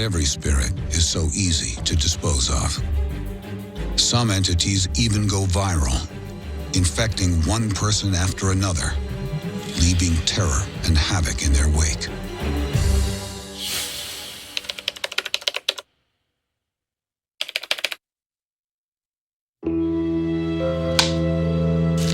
every spirit is so easy to dispose of. Some entities even go viral, infecting one person after another, leaving terror and havoc in their wake.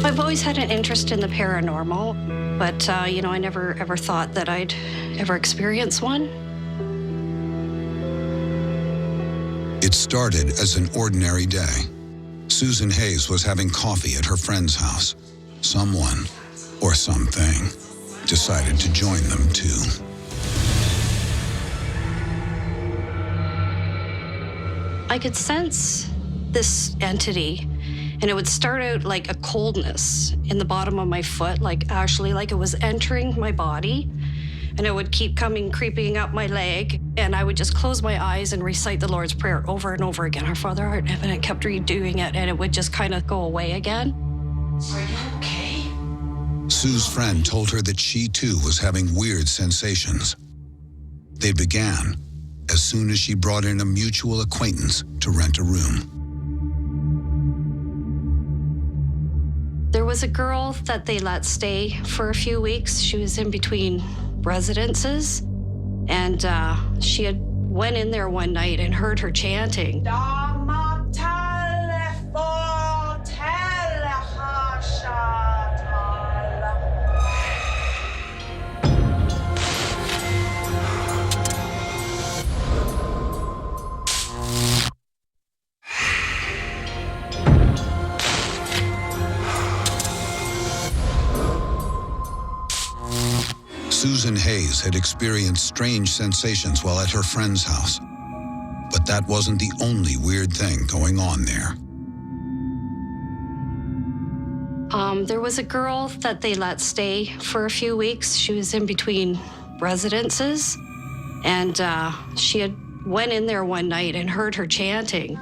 I've always had an interest in the paranormal, but, I never ever thought that I'd ever experience one. It started as an ordinary day. Susan Hayes was having coffee at her friend's house. Someone, or something, decided to join them too. I could sense this entity, and it would start out like a coldness in the bottom of my foot, like it was entering my body, and it would keep creeping up my leg, and I would just close my eyes and recite the Lord's Prayer over and over again, Our Father art in heaven, and I kept redoing it, and it would just kind of go away again. Are you okay? Sue's friend told her that she too was having weird sensations. They began as soon as she brought in a mutual acquaintance to rent a room. There was a girl that they let stay for a few weeks. She was in between residences, and she had went in there one night and heard her chanting. Susan Hayes had experienced strange sensations while at her friend's house. But that wasn't the only weird thing going on there. There was a girl that they let stay for a few weeks. She was in between residences, and she had went in there one night and heard her chanting.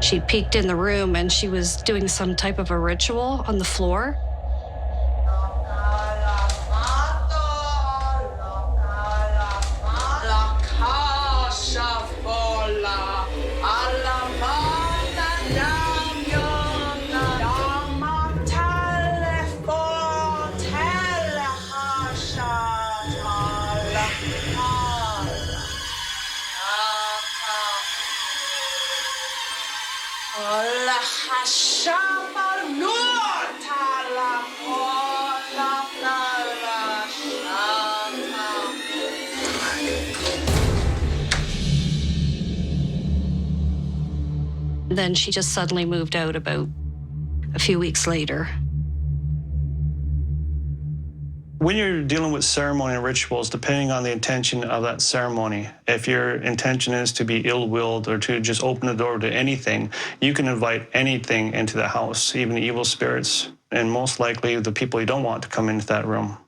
She peeked in the room, and she was doing some type of a ritual on the floor. Then she just suddenly moved out about a few weeks later. When you're dealing with ceremony and rituals, depending on the intention of that ceremony, if your intention is to be ill-willed or to just open the door to anything, you can invite anything into the house, even evil spirits, and most likely the people you don't want to come into that room.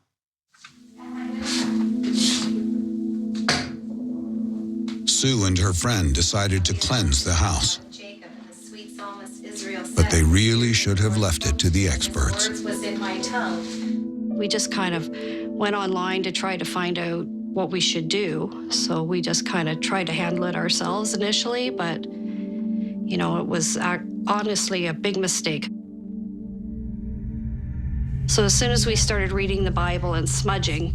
Sue and her friend decided to cleanse the house. But they really should have left it to the experts. We just kind of went online to try to find out what we should do. So we just kind of tried to handle it ourselves initially, but, it was honestly a big mistake. So as soon as we started reading the Bible and smudging,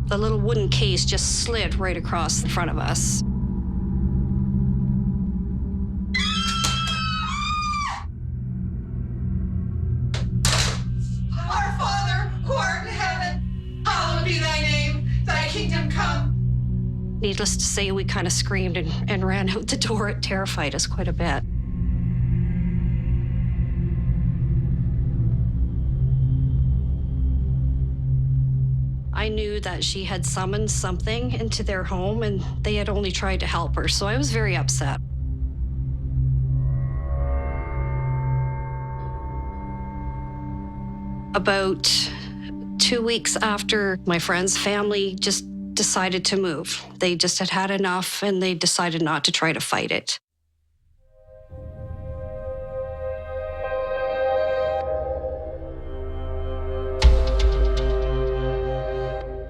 the little wooden case just slid right across the front of us. Needless to say, we kind of screamed and ran out the door. It terrified us quite a bit. I knew that she had summoned something into their home, and they had only tried to help her, so I was very upset. About 2 weeks after, my friend's family just decided to move. They just had had enough, and they decided not to try to fight it.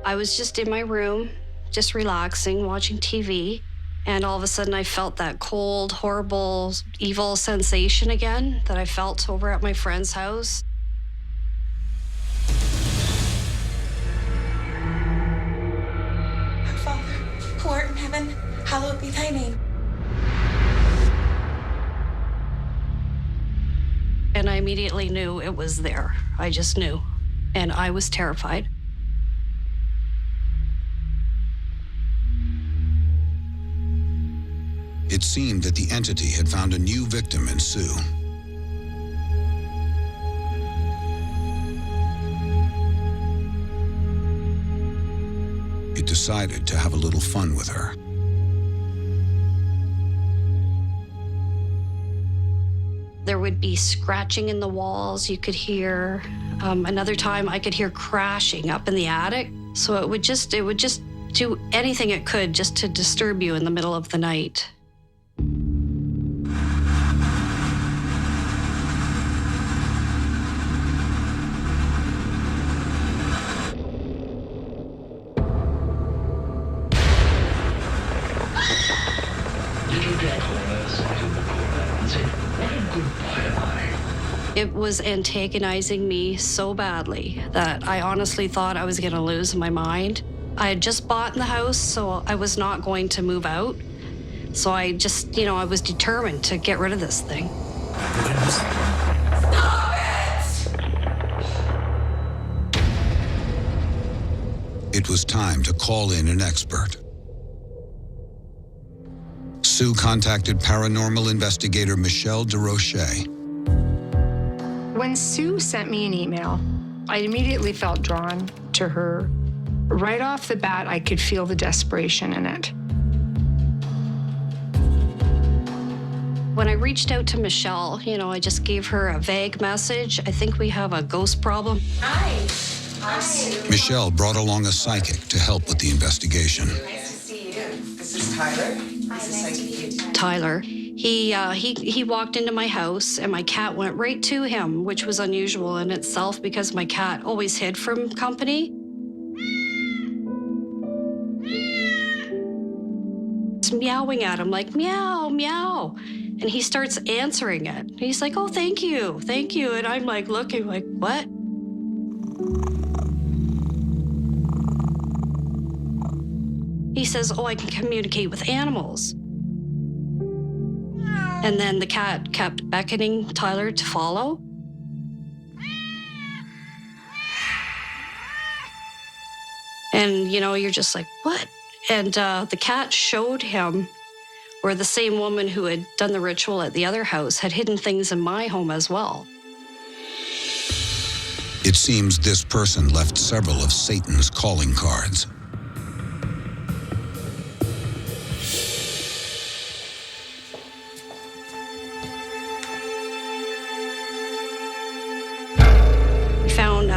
I was just in my room, just relaxing, watching TV. And all of a sudden I felt that cold, horrible, evil sensation again that I felt over at my friend's house. Our Father, who art in heaven, hallowed be thy name. And I immediately knew it was there. I just knew. And I was terrified. It seemed that the entity had found a new victim in Sue. It decided to have a little fun with her. There would be scratching in the walls you could hear. Another time I could hear crashing up in the attic. So it would just do anything it could just to disturb you in the middle of the night. It was antagonizing me so badly that I honestly thought I was going to lose my mind. I had just bought in the house, so I was not going to move out. So I just, I was determined to get rid of this thing. Stop it! It was time to call in an expert. Sue contacted paranormal investigator Michelle DeRoche. When Sue sent me an email, I immediately felt drawn to her. Right off the bat, I could feel the desperation in it. When I reached out to Michelle, I just gave her a vague message. I think we have a ghost problem. Hi. Hi. Michelle brought along a psychic to help with the investigation. Nice to see you. This is Tyler. This is psychic. Tyler, he walked into my house and my cat went right to him, which was unusual in itself because my cat always hid from company. It's meowing at him like, meow, meow. And he starts answering it. He's like, oh, thank you, thank you. And I'm like looking like, what? He says, oh, I can communicate with animals. And then the cat kept beckoning Tyler to follow. And, you're just like, what? And the cat showed him where the same woman who had done the ritual at the other house had hidden things in my home as well. It seems this person left several of Satan's calling cards.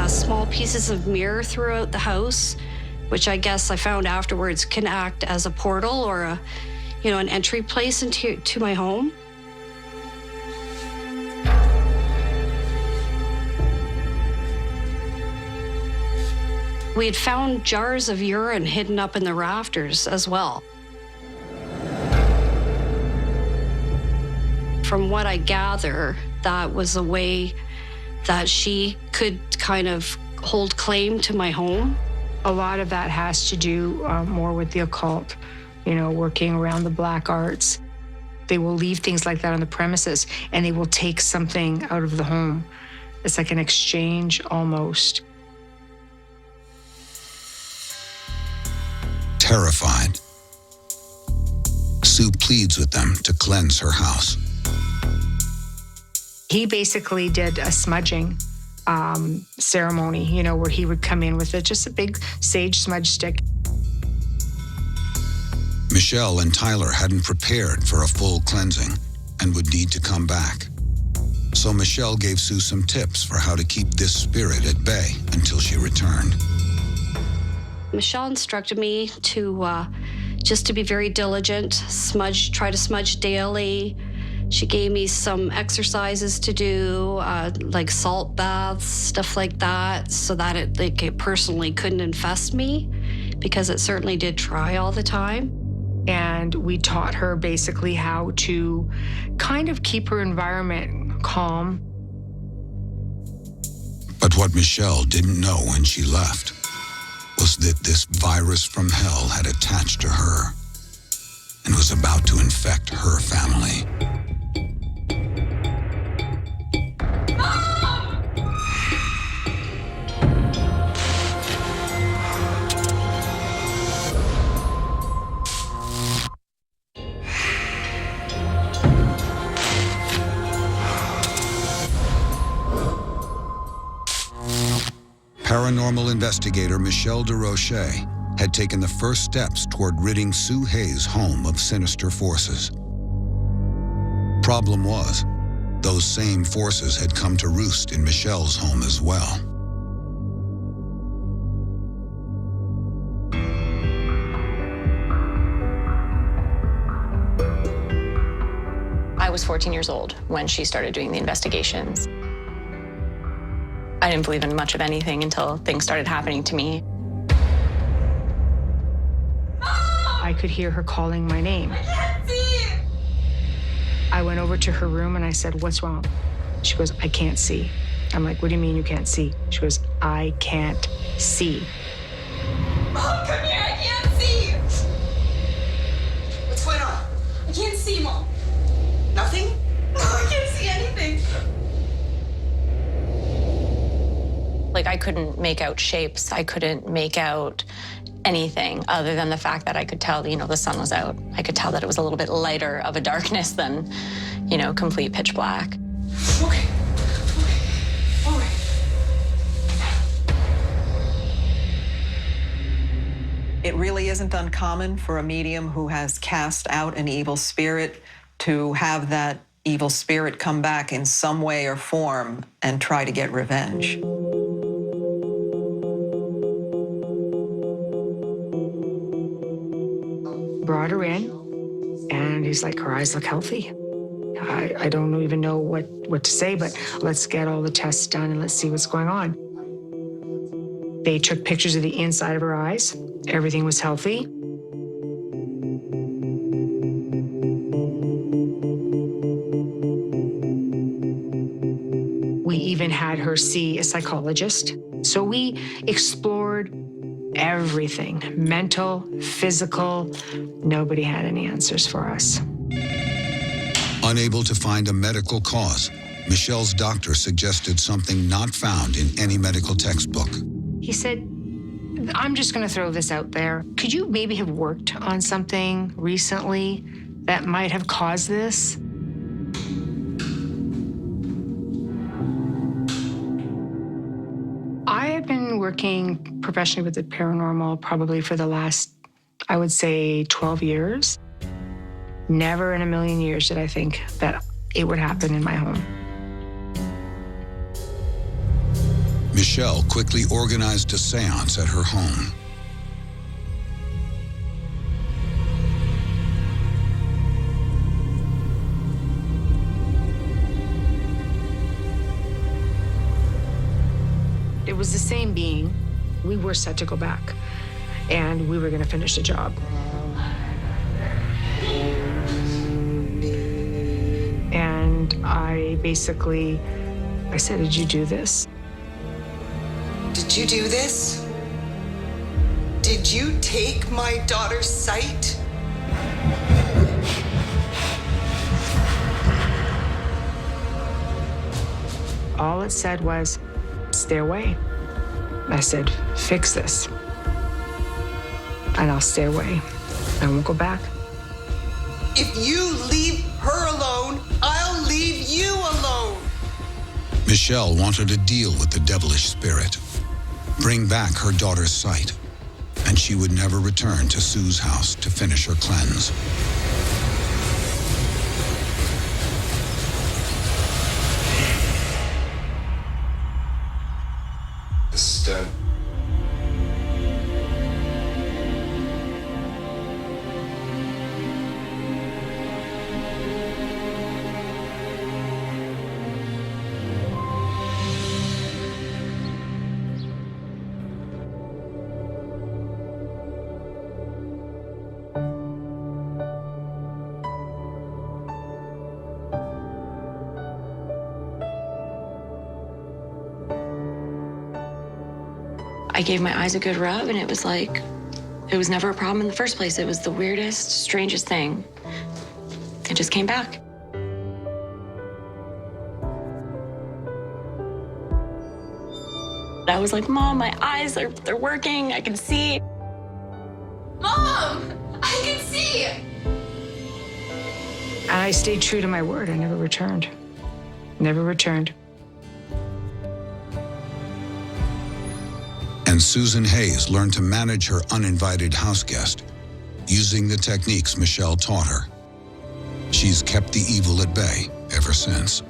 Small pieces of mirror throughout the house, which I guess I found afterwards can act as a portal or an entry place into my home. We had found jars of urine hidden up in the rafters as well. From what I gather, that was a way that she could kind of hold claim to my home. A lot of that has to do more with the occult, working around the black arts. They will leave things like that on the premises and they will take something out of the home. It's like an exchange almost. Terrified, Sue pleads with them to cleanse her house. He basically did a smudging ceremony, where he would come in with just a big sage smudge stick. Michelle and Tyler hadn't prepared for a full cleansing and would need to come back. So Michelle gave Sue some tips for how to keep this spirit at bay until she returned. Michelle instructed me to just to be very diligent, try to smudge daily. She gave me some exercises to do, like salt baths, stuff like that, so that it personally couldn't infest me. because it certainly did try all the time. And we taught her basically how to kind of keep her environment calm. But what Michelle didn't know when she left was that this virus from hell had attached to her and was about to infect her family. Paranormal investigator Michelle DeRoche had taken the first steps toward ridding Sue Hayes' home of sinister forces. Problem was, those same forces had come to roost in Michelle's home as well. I was 14 years old when she started doing the investigations. I didn't believe in much of anything until things started happening to me. I could hear her calling my name. I can't see! I went over to her room and I said, "What's wrong?" She goes, "I can't see." I'm like, "What do you mean you can't see?" She goes, "I can't see." Mom, come here, I can't see! What's going on? I can't see, Mom. Nothing? No, I can't see anything. Like, I couldn't make out shapes. I couldn't make out anything other than the fact that I could tell, the sun was out. I could tell that it was a little bit lighter of a darkness than, complete pitch black. Okay. All right. It really isn't uncommon for a medium who has cast out an evil spirit to have that evil spirit come back in some way or form and try to get revenge. Brought her in, and he's like, "Her eyes look healthy." I don't even know what to say, but let's get all the tests done and let's see what's going on. They took pictures of the inside of her eyes. Everything was healthy. We even had her see a psychologist. So we explored everything, mental, physical. Nobody had any answers for us. Unable to find a medical cause, Michelle's doctor suggested something not found in any medical textbook. He said, "I'm just going to throw this out there. Could you maybe have worked on something recently that might have caused this?" I have been working professionally with the paranormal probably for the last, I would say, 12 years. Never in a million years did I think that it would happen in my home. Michelle quickly organized a seance at her home. It was the same being. We were set to go back, and we were going to finish the job. And I said, "Did you do this?" Did you do this? Did you take my daughter's sight? All it said was, "Stay away." I said, "Fix this, and I'll stay away. I won't go back." If you leave her alone, I'll leave you alone. Michelle wanted to deal with the devilish spirit, bring back her daughter's sight, and she would never return to Sue's house to finish her cleanse. This is done. I gave my eyes a good rub, and it was like, it was never a problem in the first place. It was the weirdest, strangest thing. It just came back. I was like, Mom, my eyes, they're working. I can see. Mom, I can see. And I stayed true to my word. I never returned. Never returned. And Susan Hayes learned to manage her uninvited house guest using the techniques Michelle taught her. She's kept the evil at bay ever since.